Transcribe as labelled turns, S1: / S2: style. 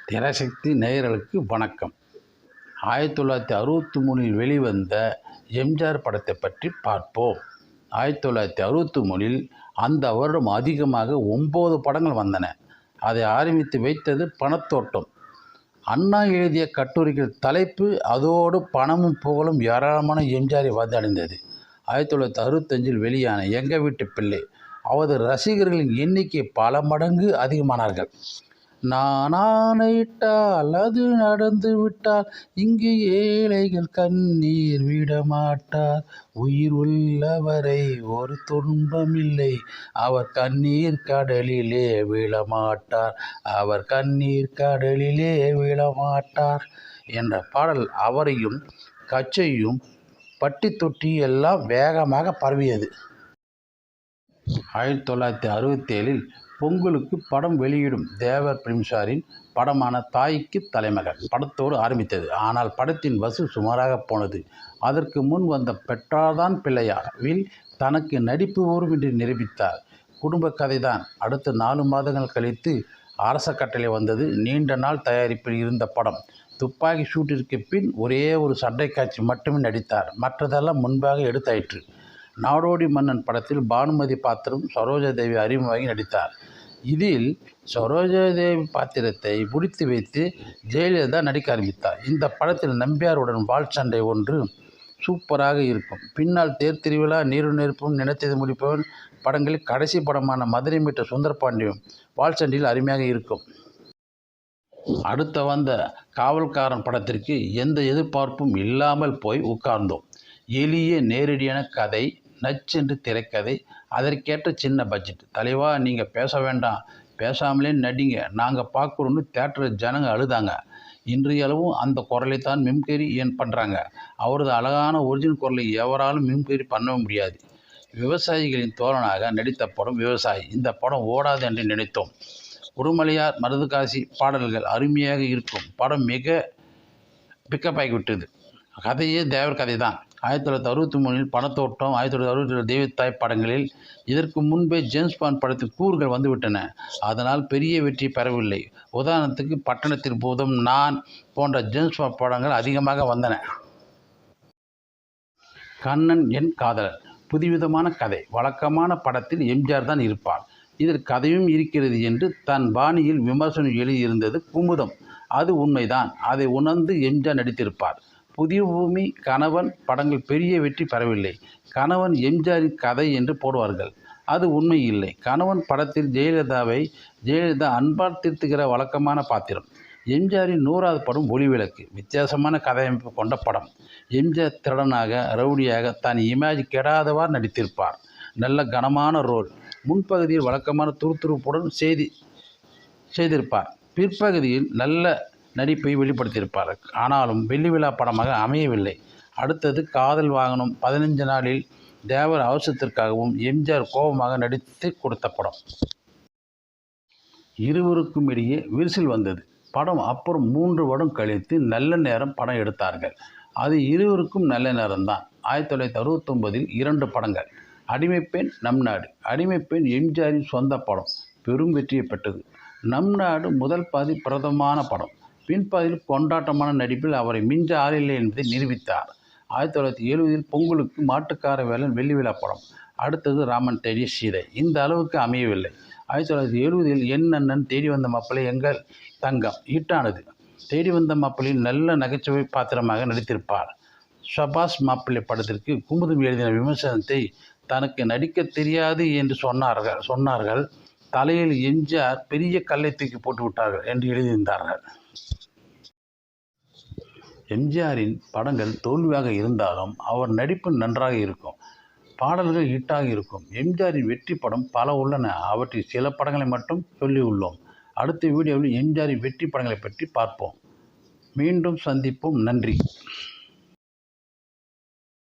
S1: திரைசக்தி நேயர்களுக்கு வணக்கம். 1963 வெளிவந்த எம்ஜிஆர் படத்தை பற்றி பார்ப்போம். 1963 அந்த வருடம் அதிகமாக 9 படங்கள் வந்தன. அதை ஆரம்பித்து வைத்தது பணத்தோட்டம். அண்ணா எழுதிய கட்டுரைகள் தலைப்பு, அதோடு பணமும் புகழும் ஏராளமான எம்ஜிஆரை வந்தடைந்தது. 1965 வெளியான எங்க வீட்டு பிள்ளை அவரது ரசிகர்களின் எண்ணிக்கை பல மடங்கு அதிகமானார்கள். நான் ஆணையிட்டால் அது நடந்து விட்டால் இங்கு ஏழைகள் கண்ணீர் விடமாட்டார். உயிர் உள்ளவரை ஒரு துன்பமில்லை, அவர் கண்ணீர் கடலிலே விழமாட்டார், அவர் கண்ணீர் கடலிலே விழமாட்டார் என்ற பாடல் அவரையும் கட்சியையும் பட்டி தொட்டி எல்லாம் வேகமாக பரவியது. 1967 பொங்கலுக்கு படம் வெளியிடும் தேவர் பிலிம்ஸாரின் படமான தாய்க்கு தலைமகன் படத்தோடு ஆரம்பித்தது. ஆனால் படத்தின் வசூல் சுமாராக போனது. அதற்கு முன் வந்த பெற்றார்தான் பிள்ளையாவில் தனக்கு நடிப்பு வரும் என்று நிரூபித்தார். குடும்ப கதைதான். அடுத்த 4 மாதங்கள் கழித்து அரச கட்டளை வந்தது. நீண்ட நாள் தயாரிப்பில் இருந்த படம். துப்பாக்கி ஷூட்டிற்கு பின் ஒரே ஒரு சண்டை காட்சி மட்டுமே நடித்தார். மற்றதெல்லாம் முன்பாக எடுத்தாயிற்று. நாடோடி மன்னன் படத்தில் பானுமதி பாத்திரம் சரோஜாதேவி அறிமுகமாகி நடித்தார். இதில் சரோஜாதேவி பாத்திரத்தை முடித்து வைத்து ஜெயலலிதா நடிக்க ஆரம்பித்தார். இந்த படத்தில் நம்பியாருடன் வாள் சண்டை ஒன்று சூப்பராக இருக்கும். பின்னால் தேர் திருவிழா, நீரு நெருப்பும், நினைத்தது முடிப்பவன் படங்களில் கடைசி படமான மதுரை மீட்ட சுந்தரபாண்டியம் வாள் சண்டையில் அருமையாக இருக்கும். அடுத்த வந்த காவல்காரன் படத்திற்கு எந்த எதிர்பார்ப்பும் இல்லாமல் போய் உட்கார்ந்தோம். எளிய நேரடியான கதை, நச்சென்று திரைக்கதை, அதற்கேற்ற சின்ன பட்ஜெட். தலைவா, நீங்கள் பேச வேண்டாம், பேசாமலே நடிங்க, நாங்கள் பார்க்குறோன்னு தேட்டரில் ஜனங்க அழுதாங்க. இன்றையளவும் அந்த குரலை தான் மிம்கரி பண்ணுறாங்க. அவரது அழகான ஒரிஜினல் குரலை எவராலும் மிம்கரி பண்ண முடியாது. விவசாயிகளின் தோழனாக நடித்த படம் விவசாயி. இந்த படம் ஓடாது என்று நினைத்தோம். உடுமலையார், மருதுகாசி பாடல்கள் அருமையாக இருக்கும். படம் மிக பிக்கப் ஆகிவிட்டது. கதையே தேவர் கதை தான். 1963 பணத்தோட்டம், 1967 தெய்வத்தாய் படங்களில் இதற்கு முன்பே ஜேம்ஸ் பாண்ட் படத்தில் கூறுகள் வந்துவிட்டன. அதனால் பெரிய வெற்றி பெறவில்லை. உதாரணத்துக்கு பட்டணத்தில் பூதம், நான் போன்ற ஜேம்ஸ் பாண்ட் படங்கள் அதிகமாக வந்தன. கண்ணன் என் காதலன் புதுவிதமான கதை. வழக்கமான படத்தில் எம்ஜிஆர் தான் இருப்பார். இதில் கதையும் இருக்கிறது என்று தன் பாணியில் விமர்சனம் எழுதியிருந்தது குமுதம். அது உண்மைதான். அதை உணர்ந்து எம்ஜிஆர் நடித்திருப்பார். புதிய பூமி, கணவன் படங்கள் பெரிய வெற்றி பெறவில்லை. கணவன் எம்ஜிஆரின் கதை என்று போடுவார்கள். அது உண்மை இல்லை. கணவன் படத்தில் ஜெயலலிதா அன்பால் திருத்துகிற வழக்கமான பாத்திரம். எம்ஜிஆரின் 100வது படம் ஒளிவிளக்கு. வித்தியாசமான கதையமைப்பு கொண்ட படம். எம்ஜிஆர் திருடனாக, ரவுடியாக தன் இமேஜ் கெடாதவாறு நடித்திருப்பார். நல்ல கனமான ரோல். முன்பகுதியில் வழக்கமான துருதுருப்புடன் செய்திருப்பார். பிற்பகுதியில் நல்ல நடிப்பை வெளிப்படுத்தியிருப்பார். ஆனாலும் வெள்ளி விழா படமாக அமையவில்லை. அடுத்தது காதல் வாகனம். 15 நாளில் தேவர் அவசரத்திற்காகவும் எம்ஜிஆர் கோபமாக நடித்து கொடுத்த படம். இருவருக்கும் இடையே விரிசல் வந்தது. படம் அப்புறம் 3 வருடம் கழித்து நல்ல நேரம் படம் எடுத்தார்கள். அது இருவருக்கும் நல்ல நேரம்தான். 1969 2 படங்கள். அடிமைப்பெண், நம் நாடு. அடிமைப்பெண் எம்ஜிஆரின் சொந்த படம். பெரும் வெற்றியை பெற்றது. நம் நாடு முதல் பாதி பிரதமான படம். பின்பாதியில் கொண்டாட்டமான நடிப்பில் அவரை மிஞ்ச ஆளில்லை என்பதை நிரூபித்தார். 1970 பொங்கலுக்கு மாட்டுக்கார வேலன் வெள்ளி விழா படம். அடுத்தது ராமன் தேடிய சீதை. இந்த அளவுக்கு அமையவில்லை. 1970 என் அண்ணன், தேடி வந்த மாப்பிள்ளை, எங்கள் தங்கம் ஹிட்டானது. தேடி வந்த மாப்பிள்ளையில் நல்ல நகைச்சுவை பாத்திரமாக நடித்திருப்பார். ஷபாஸ் மாப்பிள்ளை படத்திற்கு குமுதம் எழுதின விமர்சனத்தை தனக்கு நடிக்க தெரியாது என்று சொன்னார்கள். தலையில் எம்ஜிஆர் பெரிய கல்லை தூக்கி போட்டு விட்டார்கள் என்று எழுதியிருந்தார்கள். எம்ஜிஆரின் படங்கள் தோல்வியாக இருந்தாலும் அவர் நடிப்பு நன்றாக இருக்கும். பாடல்கள் ஹிட்டாக இருக்கும். எம்ஜிஆரின் வெற்றி படம் பல உள்ளன. அவற்றில் சில படங்களை மட்டும் சொல்லியுள்ளோம். அடுத்த வீடியோவில் எம்ஜிஆரின் வெற்றி படங்களை பற்றி பார்ப்போம். மீண்டும் சந்திப்போம். நன்றி.